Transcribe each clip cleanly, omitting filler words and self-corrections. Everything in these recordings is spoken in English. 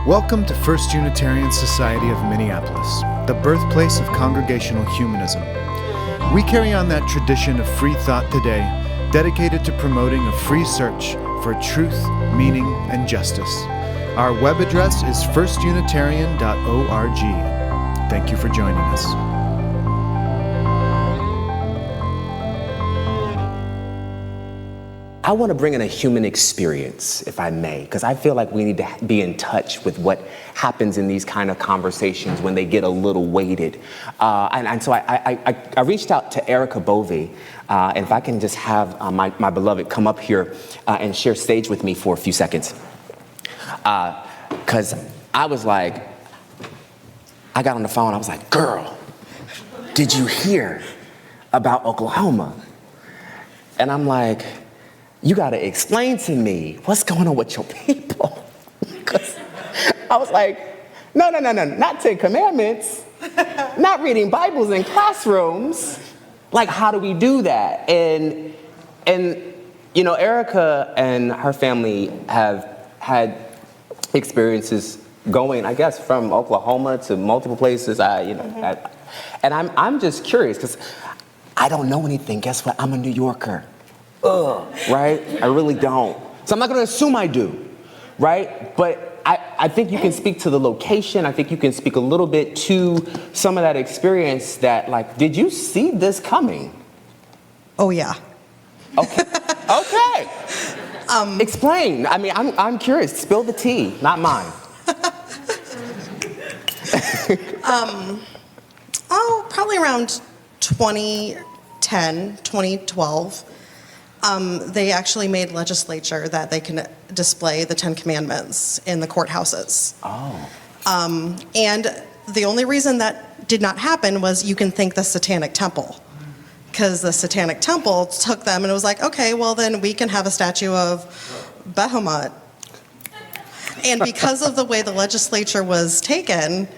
Welcome to First Unitarian Society of Minneapolis, the birthplace of congregational humanism. We carry on that tradition of free thought today, dedicated to promoting a free search for truth, meaning, and justice. Our web address is firstunitarian.org. Thank you for joining us. I want to bring in a human experience, if I may, because I feel like we need to be in touch with what happens in these kind of conversations when they get a little weighted. So I reached out to Erica Bovey, and if I can just have my beloved come up here and share stage with me for a few seconds. Because I was like, I got on the phone, I was like, girl, did you hear about Oklahoma? And I'm like, you got to explain to me what's going on with your people. Because I was like, no, not 10 Commandments, not reading Bibles in classrooms. Like, how do we do that? And you know, Erica and her family have had experiences going, I guess, from Oklahoma to multiple places. And I'm just curious because I don't know anything. Guess what? I'm a New Yorker. Right? I really don't. So I'm not going to assume I do, right? But I think you can speak to the location. I think you can speak a little bit to some of that experience that, like, did you see this coming? Oh, yeah. Okay. Okay. Explain. I mean, I'm curious. Spill the tea, not mine. Probably around 2010, 2012. They actually made legislature that they can display the 10 Commandments in the courthouses. Oh. And the only reason that did not happen was you can thank the Satanic Temple. Because the Satanic Temple took them and it was like, okay, well then we can have a statue of Bahamut. And because of the way the legislature was taken,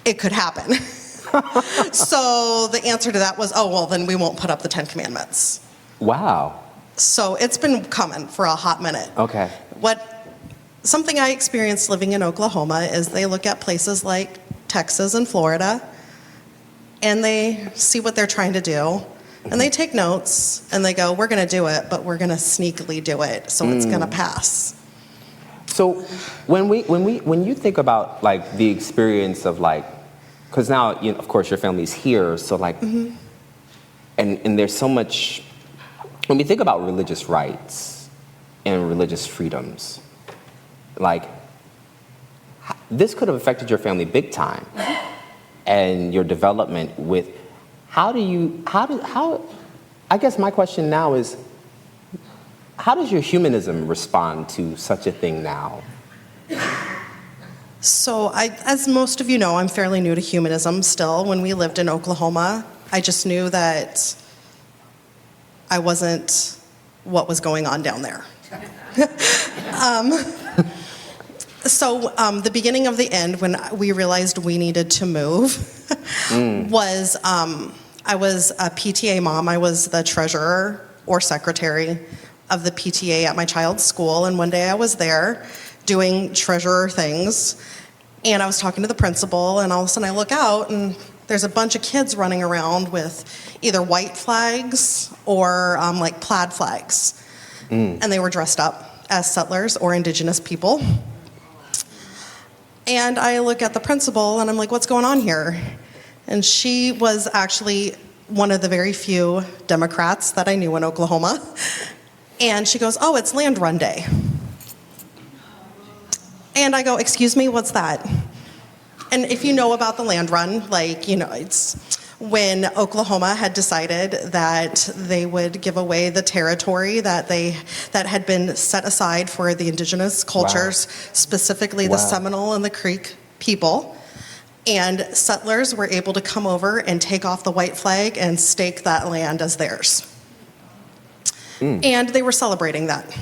it could happen. So the answer to that was, oh, well then we won't put up the 10 Commandments. Wow. So it's been coming for a hot minute. Okay. Something I experienced living in Oklahoma is they look at places like Texas and Florida, and they see what they're trying to do, and they take notes, and they go, we're going to do it, but we're going to sneakily do it, so it's going to pass. So when you think about, like, the experience of, like, because now, you know, of course, your family's here, so, like, and there's so much. When we think about religious rights and religious freedoms, like, this could have affected your family big time and your development with, I guess my question now is, how does your humanism respond to such a thing now? So as most of you know, I'm fairly new to humanism still. When we lived in Oklahoma, I just knew that I wasn't what was going on down there. The beginning of the end, when we realized we needed to move, was I was a PTA mom. I was the treasurer or secretary of the PTA at my child's school, and one day I was there doing treasurer things, and I was talking to the principal, and all of a sudden I look out, and there's a bunch of kids running around with either white flags or like plaid flags. And they were dressed up as settlers or indigenous people. And I look at the principal and I'm like, what's going on here? And she was actually one of the very few Democrats that I knew in Oklahoma. And she goes, oh, it's Land Run Day. And I go, excuse me, what's that? And if you know about the land run, like, you know, it's when Oklahoma had decided that they would give away the territory that had been set aside for the indigenous cultures, specifically the Seminole and the Creek people. And settlers were able to come over and take off the white flag and stake that land as theirs. And they were celebrating that.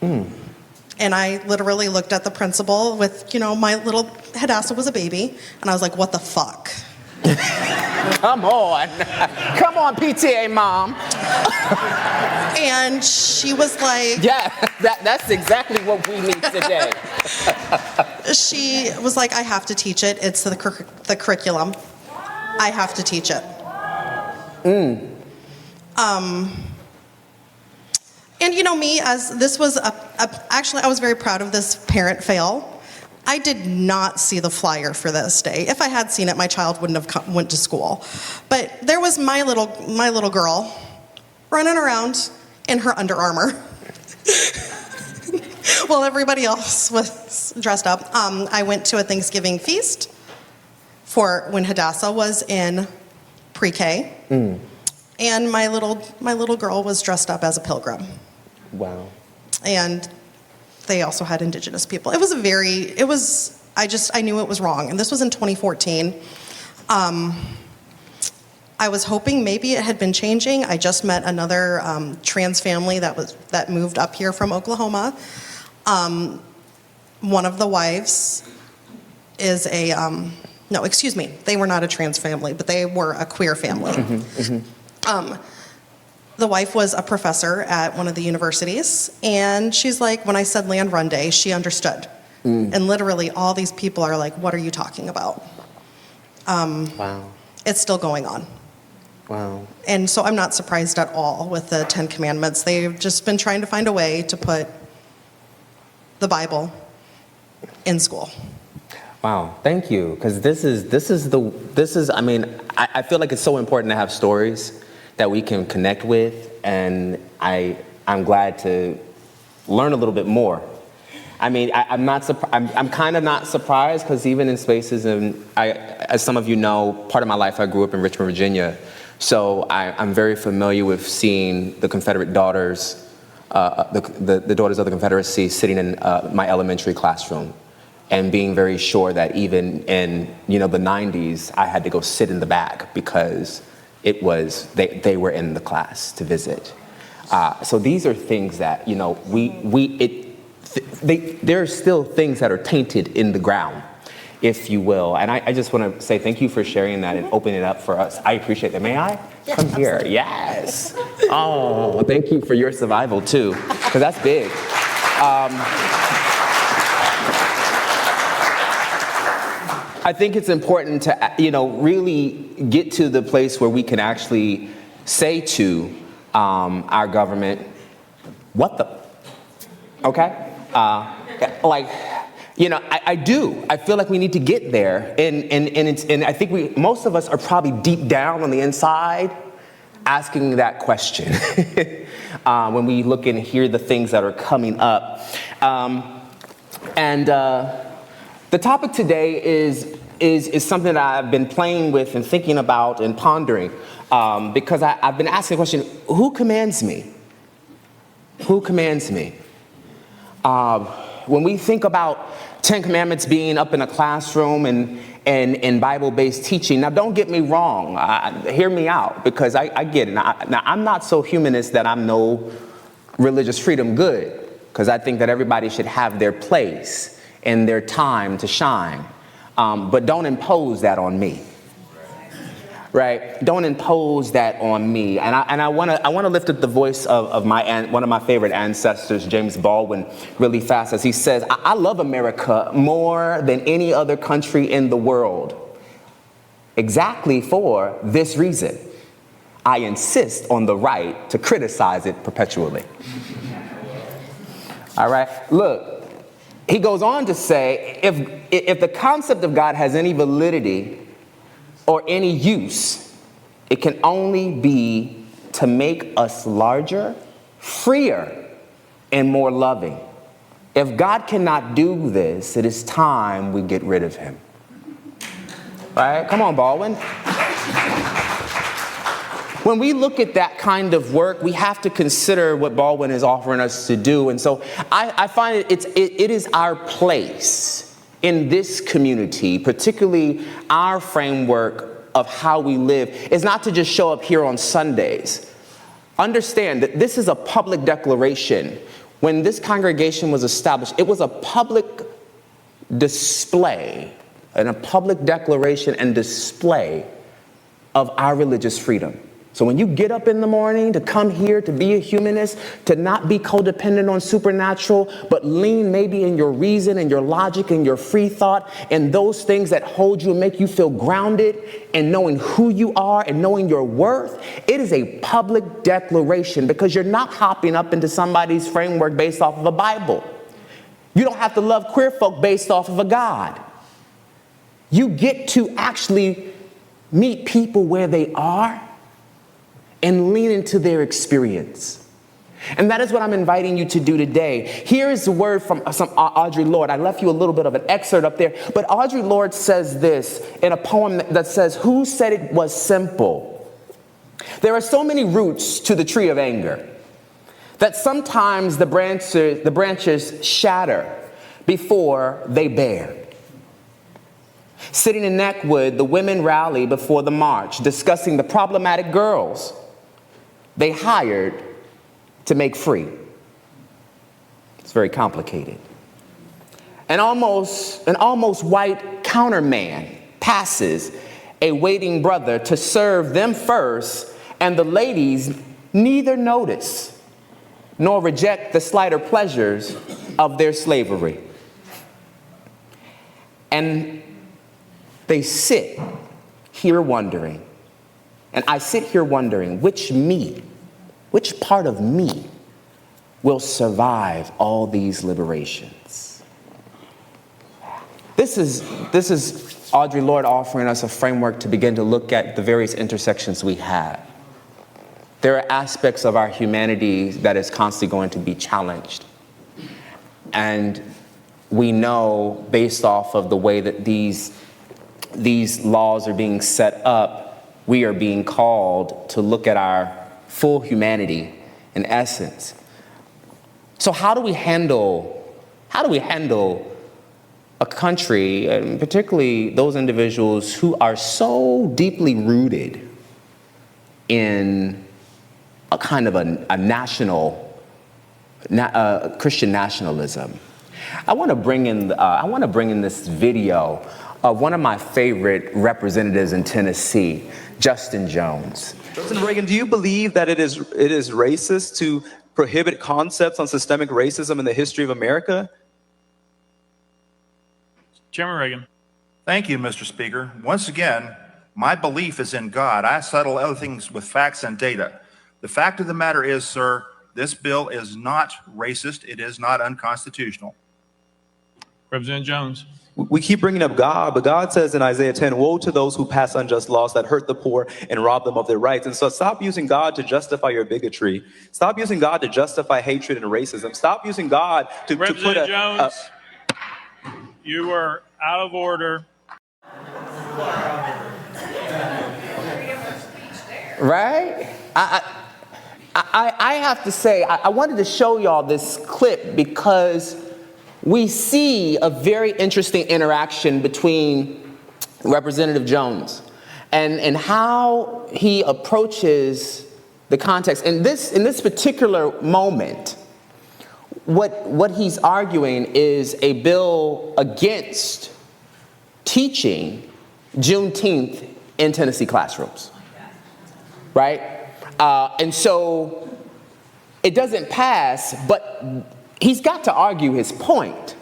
And I literally looked at the principal with, you know, my little head ass was a baby, and I was like, what the fuck? Come on. Come on, PTA mom. And she was like, Yeah, that's exactly what we need today. she was like, I have to teach it. It's the curriculum. I have to teach it. And you know me, as this was actually, I was very proud of this parent fail. I did not see the flyer for this day. If I had seen it, my child wouldn't have went to school. But there was my little girl running around in her Under Armour. While everybody else was dressed up. I went to a Thanksgiving feast for when Hadassah was in pre-K. And my little girl was dressed up as a pilgrim. Wow. And they also had indigenous people. I knew it was wrong. And this was in 2014. I was hoping maybe it had been changing. I just met another trans family that moved up here from Oklahoma. One of the wives is they were not a trans family, but they were a queer family. The wife was a professor at one of the universities, and she's like, when I said Land Run Day, she understood. And literally all these people are like, what are you talking about? Wow. It's still going on. Wow. And so I'm not surprised at all with the 10 Commandments. They've just been trying to find a way to put the Bible in school. Wow, thank you. Because I feel like it's so important to have stories that we can connect with, and I'm glad to learn a little bit more. I mean, I'm kind of not surprised, because even in spaces, as some of you know, part of my life I grew up in Richmond, Virginia, so I'm very familiar with seeing the Confederate daughters, the daughters of the Confederacy sitting in my elementary classroom, and being very sure that even in the 90s, I had to go sit in the back because they were in the class to visit. So these are things that there are still things that are tainted in the ground, if you will. And I just want to say thank you for sharing that and opening it up for us. I appreciate that. May I? Yeah, come here. absolutely. Yes. Oh, thank you for your survival too, because that's big. I think it's important to, really get to the place where we can actually say to our government, what the, okay? I do. I feel like we need to get there, and I think most of us are probably deep down on the inside asking that question when we look and hear the things that are coming up. The topic today is something that I've been playing with and thinking about and pondering, because I've been asking the question, who commands me? Who commands me? When we think about 10 Commandments being up in a classroom and Bible-based teaching, now don't get me wrong, hear me out, because I get it. Now I'm not so humanist that I'm no religious freedom good, because I think that everybody should have their place and their time to shine. But don't impose that on me, right? Don't impose that on me. And I want to lift up the voice of one of my favorite ancestors, James Baldwin, really fast, as he says, I love America more than any other country in the world, exactly for this reason. I insist on the right to criticize it perpetually. All right, look. He goes on to say, if the concept of God has any validity or any use, it can only be to make us larger, freer, and more loving. If God cannot do this, it is time we get rid of him. Right? Come on, Baldwin. When we look at that kind of work, we have to consider what Baldwin is offering us to do. And so I find it is our place in this community, particularly our framework of how we live, is not to just show up here on Sundays. Understand that this is a public declaration. When this congregation was established, it was a public display and a public declaration and display of our religious freedom. So when you get up in the morning to come here to be a humanist, to not be codependent on supernatural, but lean maybe in your reason and your logic and your free thought and those things that hold you and make you feel grounded and knowing who you are and knowing your worth, it is a public declaration because you're not hopping up into somebody's framework based off of a Bible. You don't have to love queer folk based off of a God. You get to actually meet people where they are and lean into their experience. And that is what I'm inviting you to do today. Here is the word from Audre Lorde. I left you a little bit of an excerpt up there, but Audre Lorde says this in a poem that says, "Who said it was simple? There are so many roots to the tree of anger that sometimes the branches shatter before they bear. Sitting in Neckwood, the women rally before the march, discussing the problematic girls they hired to make free." It's very complicated. An almost white counterman passes a waiting brother to serve them first, and the ladies neither notice nor reject the slighter pleasures of their slavery. And they sit here wondering, and I sit here wondering, which part of me will survive all these liberations? This is Audre Lorde offering us a framework to begin to look at the various intersections we have. There are aspects of our humanity that is constantly going to be challenged. And we know, based off of the way that these laws are being set up, we are being called to look at our full humanity in essence. So how do we handle a country, and particularly those individuals who are so deeply rooted in a kind of a national, Christian nationalism? I want to bring in this video of one of my favorite representatives in Tennessee, Justin Jones. President Reagan, do you believe that it is racist to prohibit concepts on systemic racism in the history of America? Chairman Reagan. Thank you, Mr. Speaker. Once again, my belief is in God. I settle other things with facts and data. The fact of the matter is, sir, this bill is not racist. It is not unconstitutional. Representative Jones. We keep bringing up God, but God says in Isaiah 10, "Woe to those who pass unjust laws that hurt the poor and rob them of their rights." And so stop using God to justify your bigotry. Stop using God to justify hatred and racism. Stop using God to put Representative Jones, you are out of order. Right? I have to say, I wanted to show y'all this clip because we see a very interesting interaction between Representative Jones and how he approaches the context. In this particular moment, what he's arguing is a bill against teaching Juneteenth in Tennessee classrooms, right? And so it doesn't pass, but he's got to argue his point.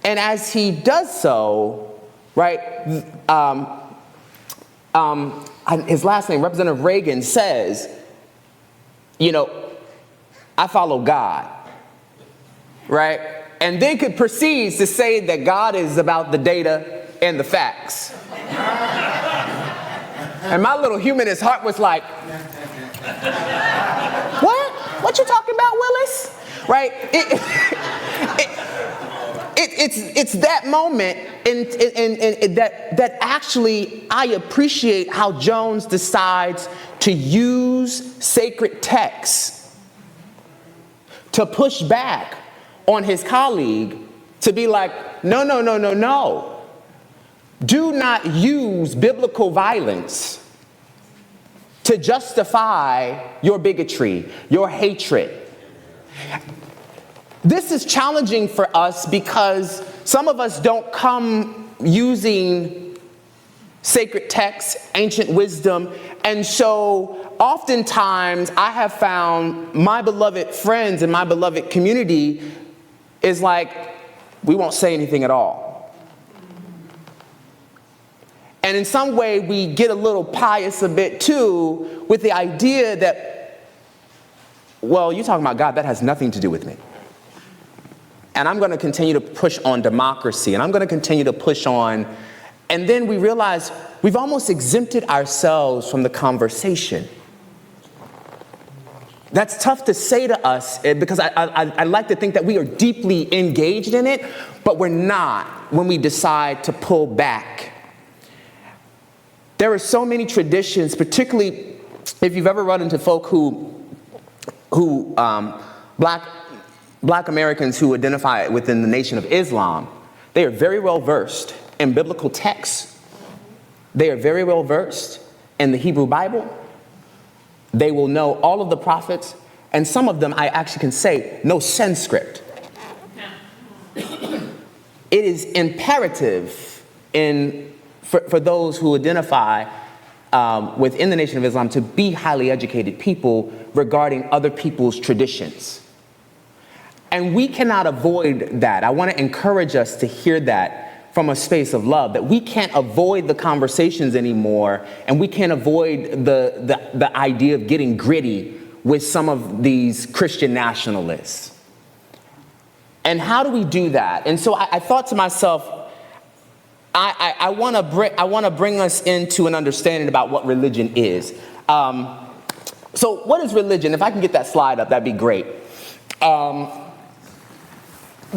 And as he does so, right, his last name, Representative Reagan, says, you know, I follow God, right? And then proceeds to say that God is about the data and the facts. And my little humanist heart was like, what? What you talking about, Willis? Right? It's that moment and that actually I appreciate how Jones decides to use sacred texts to push back on his colleague to be like, no. Do not use biblical violence to justify your bigotry, your hatred. This is challenging for us because some of us don't come using sacred texts, ancient wisdom. And so oftentimes I have found my beloved friends and my beloved community is like, we won't say anything at all. And in some way we get a little pious a bit too, with the idea that, well, you're talking about God, that has nothing to do with me. And I'm going to continue to push on democracy, and I'm going to continue to push on. And then we realize we've almost exempted ourselves from the conversation. That's tough to say to us because I like to think that we are deeply engaged in it, but we're not when we decide to pull back. There are so many traditions, particularly if you've ever run into folk Black Americans who identify within the Nation of Islam. They are very well versed in biblical texts. They are very well versed in the Hebrew Bible. They will know all of the prophets, and some of them, I actually can say, know Sanskrit. It is imperative for those who identify within the Nation of Islam to be highly educated people regarding other people's traditions. And we cannot avoid that. I want to encourage us to hear that from a space of love, that we can't avoid the conversations anymore, and we can't avoid the idea of getting gritty with some of these Christian nationalists. And how do we do that? And so I thought to myself, I want to bring us into an understanding about what religion is. So what is religion? If I can get that slide up, that'd be great.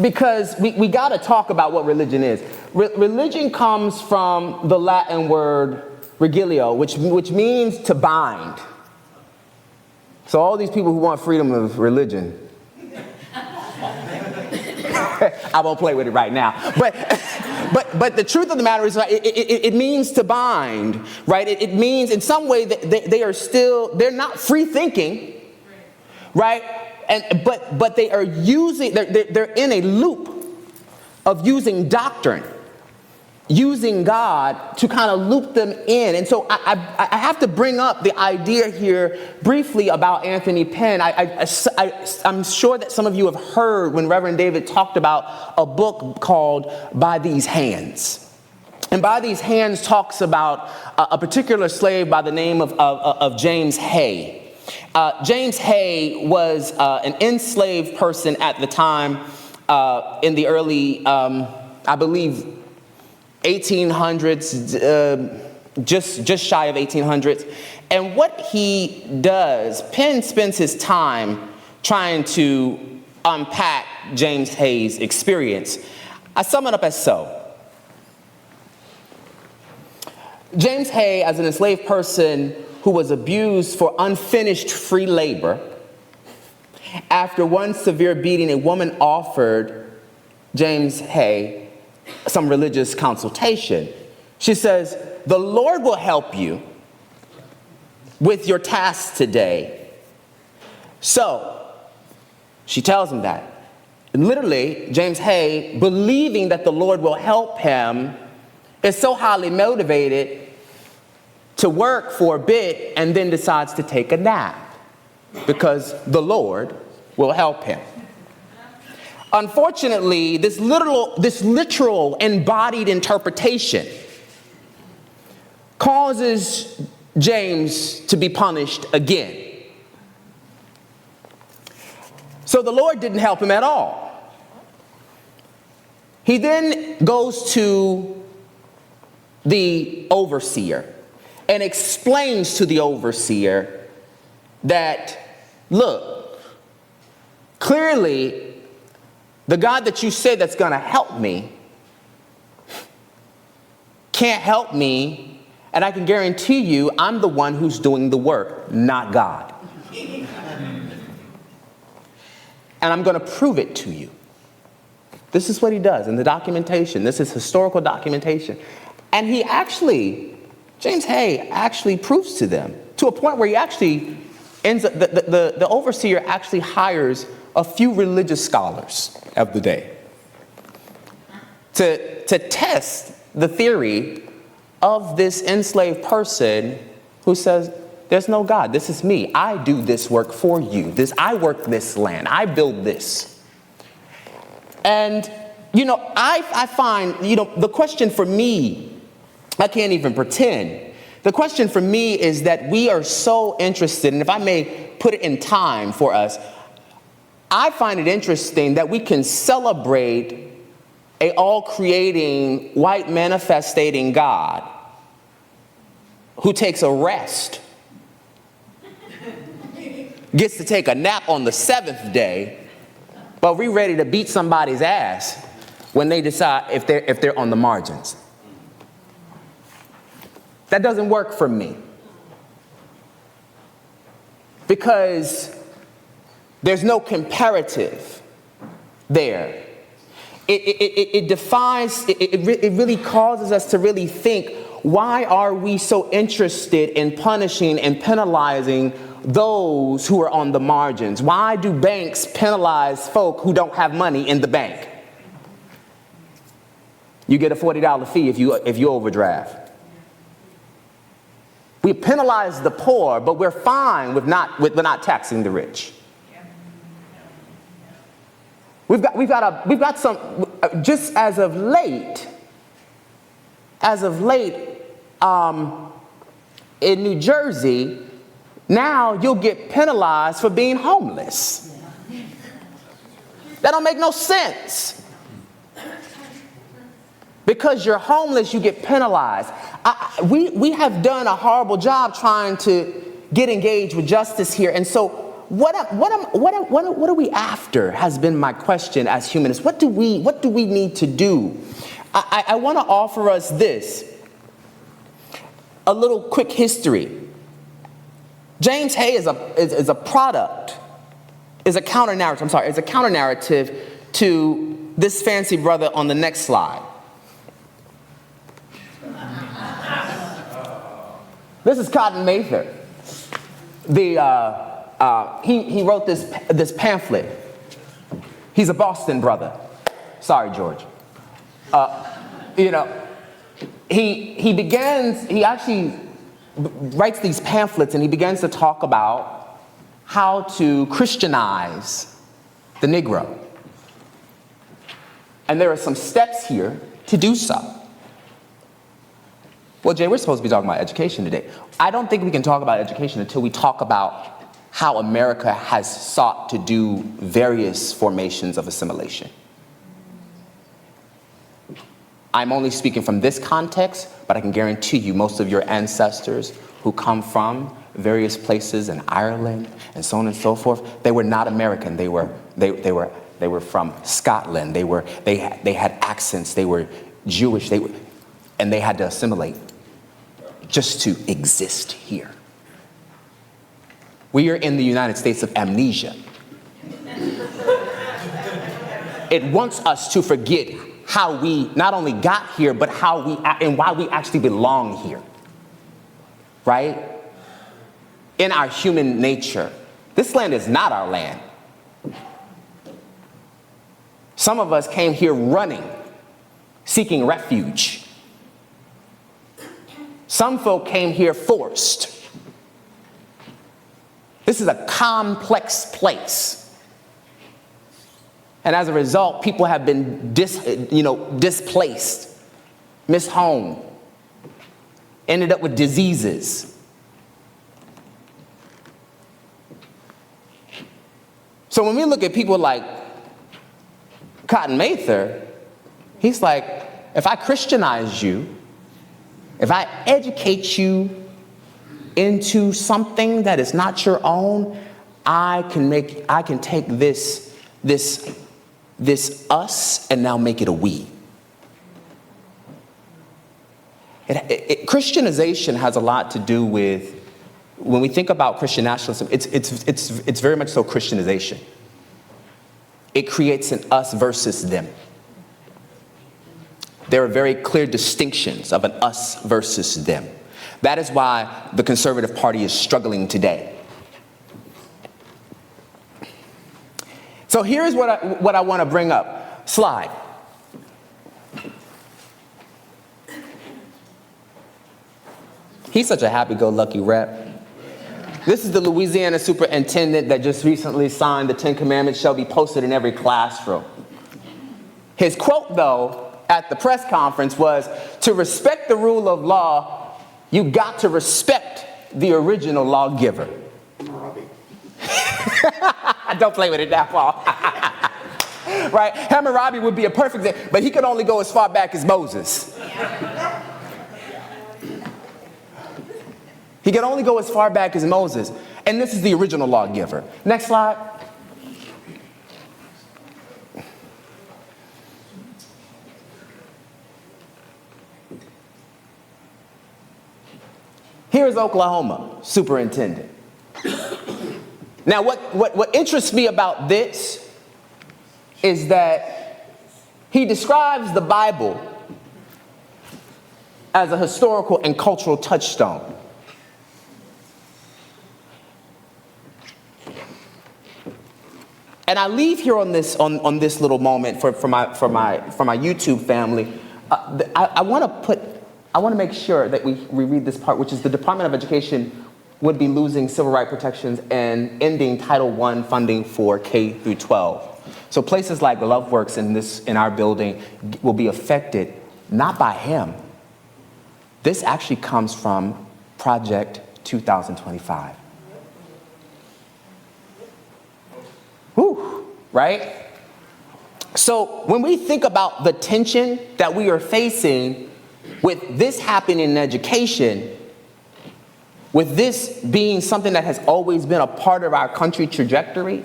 Because we got to talk about what religion is. Religion comes from the Latin word regilio, which means to bind. So all these people who want freedom of religion, I won't play with it right now. But the truth of the matter is, it means to bind, right? It means in some way that they're not free thinking, right? But they are they're in a loop of using doctrine, using God to kind of loop them in. And so I have to bring up the idea here briefly about Anthony Penn. I'm sure that some of you have heard when Reverend David talked about a book called By These Hands. And By These Hands talks about a particular slave by the name of James Hay. James Hay was an enslaved person at the time in the early, I believe, 1800s, just shy of 1800s. And what he does, Penn spends his time trying to unpack James Hay's experience. I sum it up as so. James Hay, as an enslaved person who was abused for unfinished free labor, after one severe beating, a woman offered James Hay some religious consultation. She says, "The Lord will help you with your task today." So she tells him that. And literally, James Hay, believing that the Lord will help him, is so highly motivated to work for a bit and then decides to take a nap because the Lord will help him. Unfortunately, this literal embodied interpretation causes James to be punished again. So the Lord didn't help him at all. He then goes to the overseer and explains to the overseer that, look, clearly the God that you say that's going to help me can't help me, and I can guarantee you I'm the one who's doing the work, not God. And I'm going to prove it to you. This is what he does in the documentation. This is historical documentation. And he actually, James Hay actually proves to them, to a point where he actually ends up, the overseer actually hires a few religious scholars of the day to test the theory of this enslaved person who says, there's no God, this is me. I do this work for you. I work this land, I build this. And, I find, the question for me, I can't even pretend. The question for me is that we are so interested, and if I may put it in time for us, I find it interesting that we can celebrate a all-creating, white manifestating God who takes a rest, gets to take a nap on the seventh day, but we're ready to beat somebody's ass when they decide if they're on the margins. That doesn't work for me. Because there's no comparative there. It really causes us to really think, why are we so interested in punishing and penalizing those who are on the margins? Why do banks penalize folk who don't have money in the bank? You get a $40 fee if you overdraft. We penalize the poor, but we're fine with not taxing the rich. We've got some, just as of late, in New Jersey, now you'll get penalized for being homeless. That don't make no sense. Because you're homeless, you get penalized. We have done a horrible job trying to get engaged with justice here. And so what are we after has been my question as humanists. What do we need to do? I want to offer us this. A little quick history. James Hay is a product, is a counter-narrative to this fancy brother on the next slide. This is Cotton Mather. He wrote this pamphlet. He's a Boston brother. Sorry, George. He actually writes these pamphlets and he begins to talk about how to Christianize the Negro. And there are some steps here to do so. Well, Jay, we're supposed to be talking about education today. I don't think we can talk about education until we talk about how America has sought to do various formations of assimilation. I'm only speaking from this context, but I can guarantee you most of your ancestors who come from various places in Ireland and so on and so forth, they were not American. They were from Scotland. They had accents. They were Jewish. And they had to assimilate just to exist here. We are in the United States of amnesia. It wants us to forget how we not only got here, but and why we actually belong here, right? In our human nature. This land is not our land. Some of us came here running, seeking refuge. Some folk came here forced. This is a complex place. And as a result, people have been displaced, mishomed, ended up with diseases. So when we look at people like Cotton Mather, he's like, if I Christianize you, if I educate you into something that is not your own, I can take this us and now make it a we. Christianization has a lot to do with, when we think about Christian nationalism, it's very much so Christianization. It creates an us versus them. There are very clear distinctions of an us versus them. That is why the Conservative Party is struggling today. So here's what I want to bring up. Slide. He's such a happy-go-lucky rep. This is the Louisiana superintendent that just recently signed the 10 Commandments shall be posted in every classroom. His quote, though, at the press conference was, to respect the rule of law, you got to respect the original lawgiver. Don't play with it now, Paul. Right? Hammurabi would be a perfect example, but he could only go as far back as Moses. He could only go as far back as Moses. And this is the original lawgiver. Next slide. Here's Oklahoma superintendent. Now, what interests me about this is that he describes the Bible as a historical and cultural touchstone. And I leave here on this little moment for my YouTube family. I want to make sure that we read this part, which is the Department of Education would be losing civil rights protections and ending Title I funding for K through 12. So places like LoveWorks in our building will be affected, not by him. This actually comes from Project 2025. Whew, right? So when we think about the tension that we are facing with this happening in education, with this being something that has always been a part of our country trajectory,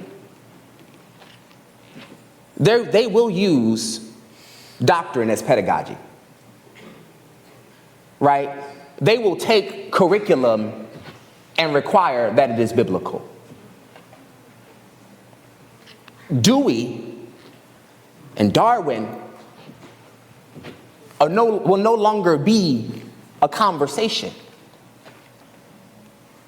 they will use doctrine as pedagogy, right? They will take curriculum and require that it is biblical. Dewey and Darwin will no longer be a conversation.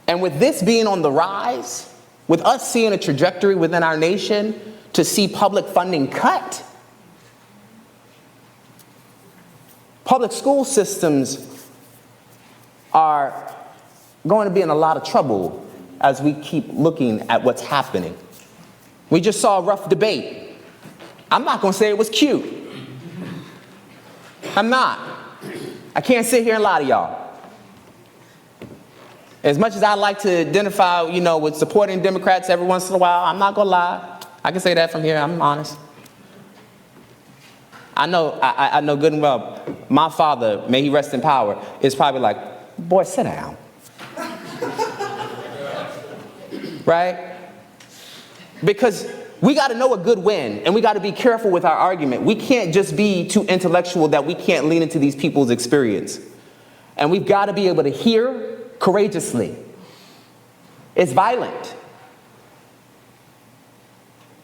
And with this being on the rise, with us seeing a trajectory within our nation to see public funding cut, public school systems are going to be in a lot of trouble as we keep looking at what's happening. We just saw a rough debate. I'm not going to say it was cute. I'm not. I can't sit here and lie to y'all. As much as I like to identify, with supporting Democrats every once in a while, I'm not going to lie. I can say that from here. I'm honest. I know good and well, my father, may he rest in power, is probably like, boy, sit down. Right? Because we got to know a good win, and we got to be careful with our argument. We can't just be too intellectual that we can't lean into these people's experience. And we've got to be able to hear courageously. It's violent.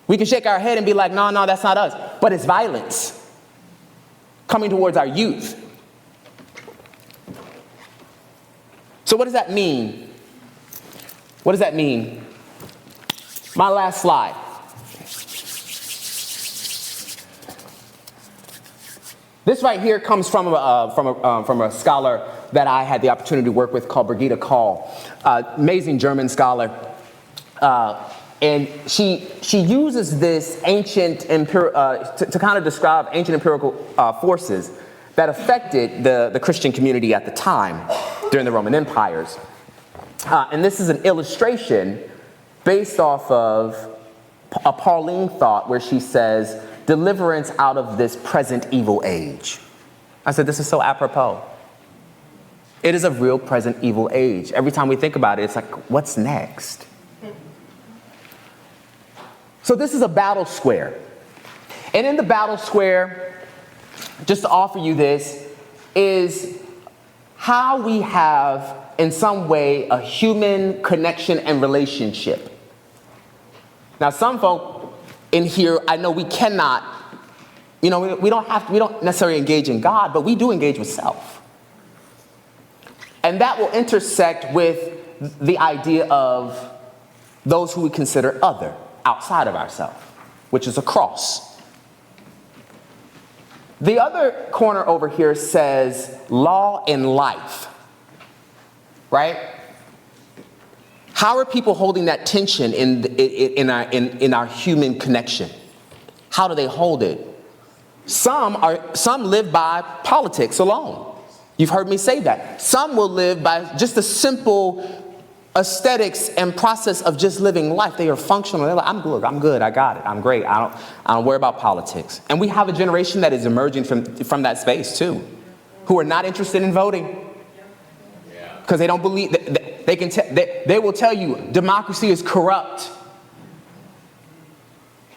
We can shake our head and be like, no, that's not us. But it's violence coming towards our youth. So what does that mean? What does that mean? My last slide. This right here comes from a scholar that I had the opportunity to work with called Brigitte Kahl, amazing German scholar, and she uses this ancient to kind of describe ancient empirical forces that affected the Christian community at the time during the Roman empires, and this is an illustration based off of a Pauline thought where she says, deliverance out of this present evil age. I said, this is so apropos. It is a real present evil age. Every time we think about it, it's like, what's next? So this is a battle square. And in the battle square, just to offer you this, is how we have, in some way, a human connection and relationship. Now, some folk in here, I know we cannot, we don't necessarily engage in God, but we do engage with self. And that will intersect with the idea of those who we consider other, outside of ourselves, which is a cross. The other corner over here says law and life. right? How are people holding that tension in our human connection? How do they hold it? Some live by politics alone. You've heard me say that. Some will live by just the simple aesthetics and process of just living life. They are functional. They're like, I'm good, I got it, I'm great. I don't worry about politics. And we have a generation that is emerging from that space too, who are not interested in voting. Because they don't believe that they will tell you democracy is corrupt.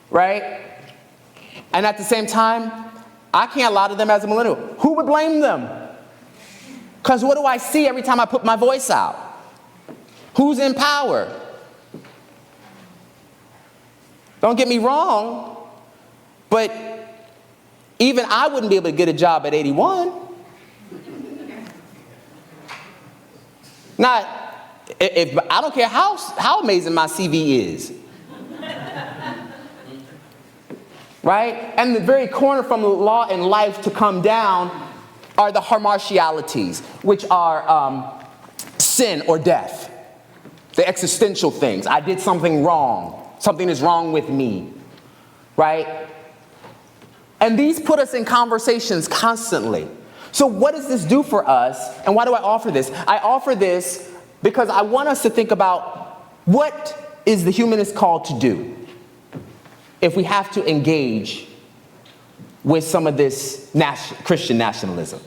Right? And at the same time, I can't lie to them as a millennial. Who would blame them? Because what do I see every time I put my voice out? Who's in power? Don't get me wrong, but even I wouldn't be able to get a job at 81. If I don't care how amazing my CV is. Right? And the very corner from law and life to come down are the hamartialities, which are sin or death. The existential things. I did something wrong. Something is wrong with me. Right? And these put us in conversations constantly. So what does this do for us? And why do I offer this? I offer this because I want us to think about what is the humanist called to do if we have to engage with some of this Christian nationalism.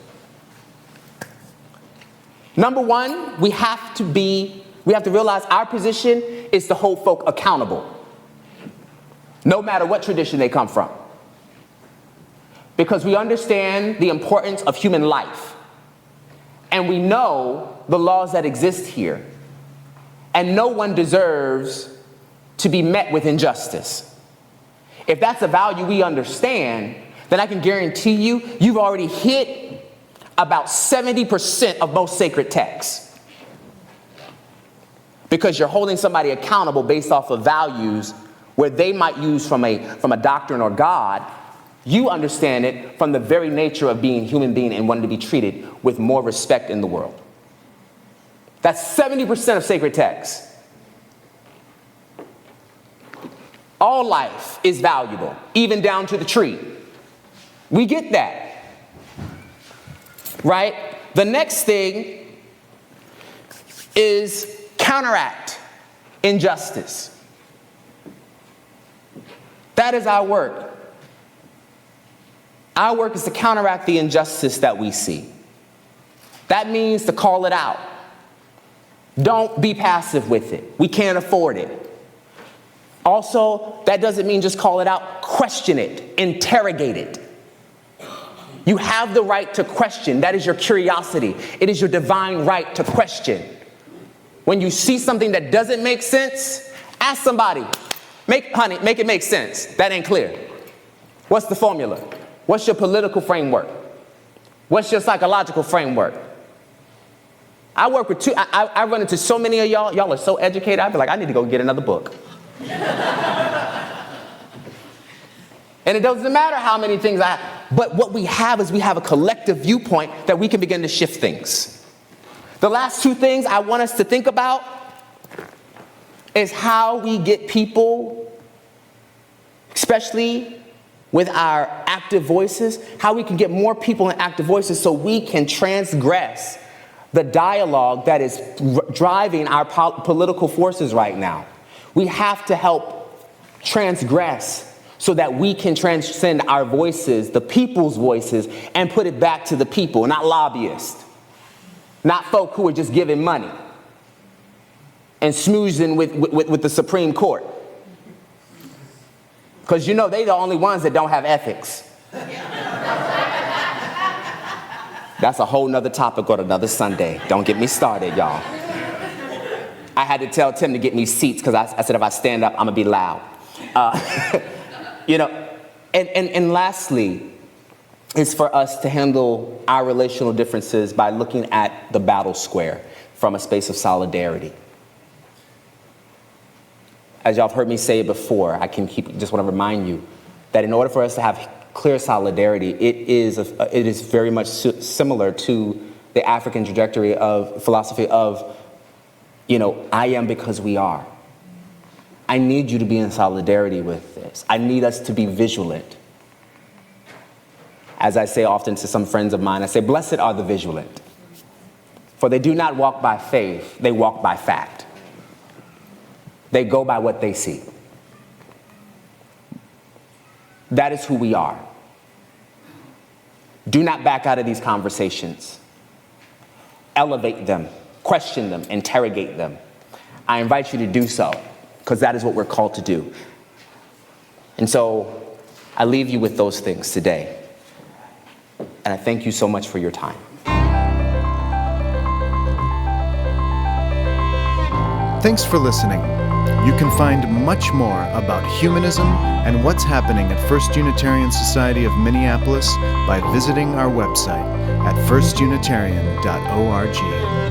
Number one, we have to realize our position is to hold folk accountable, no matter what tradition they come from. Because we understand the importance of human life. And we know the laws that exist here. And no one deserves to be met with injustice. If that's a value we understand, then I can guarantee you've already hit about 70% of most sacred texts. Because you're holding somebody accountable based off of values where they might use from a doctrine or God. You understand it from the very nature of being a human being and wanting to be treated with more respect in the world. That's 70% of sacred texts. All life is valuable, even down to the tree. We get that. Right? The next thing is counteract injustice. That is our work. Our work is to counteract the injustice that we see. That means to call it out. Don't be passive with it. We can't afford it. Also, that doesn't mean just call it out. Question it. Interrogate it. You have the right to question. That is your curiosity. It is your divine right to question. When you see something that doesn't make sense, ask somebody. Make it make sense. That ain't clear. What's the formula? What's your political framework? What's your psychological framework? I work with I run into so many of y'all. Y'all are so educated. I feel like I need to go get another book. And it doesn't matter how many things but what we have is we have a collective viewpoint that we can begin to shift things. The last two things I want us to think about is how we get people, especially with our active voices, how we can get more people in active voices so we can transgress the dialogue that is driving our political forces right now. We have to help transgress so that we can transcend our voices, the people's voices, and put it back to the people, not lobbyists, not folk who are just giving money and smoozing with the Supreme Court. Because you know they're the only ones that don't have ethics. That's a whole nother topic on another Sunday. Don't get me started, y'all. I had to tell Tim to get me seats because I said if I stand up, I'm going to be loud. And lastly, is for us to handle our relational differences by looking at the battle square from a space of solidarity. As y'all have heard me say it before, just want to remind you that in order for us to have clear solidarity, it is very much similar to the African trajectory of philosophy of, I am because we are. I need you to be in solidarity with this. I need us to be vigilant. As I say often to some friends of mine, I say, blessed are the vigilant, for they do not walk by faith, they walk by fact. They go by what they see. That is who we are. Do not back out of these conversations. Elevate them, question them, interrogate them. I invite you to do so, because that is what we're called to do. And so I leave you with those things today. And I thank you so much for your time. Thanks for listening. You can find much more about humanism and what's happening at First Unitarian Society of Minneapolis by visiting our website at firstunitarian.org.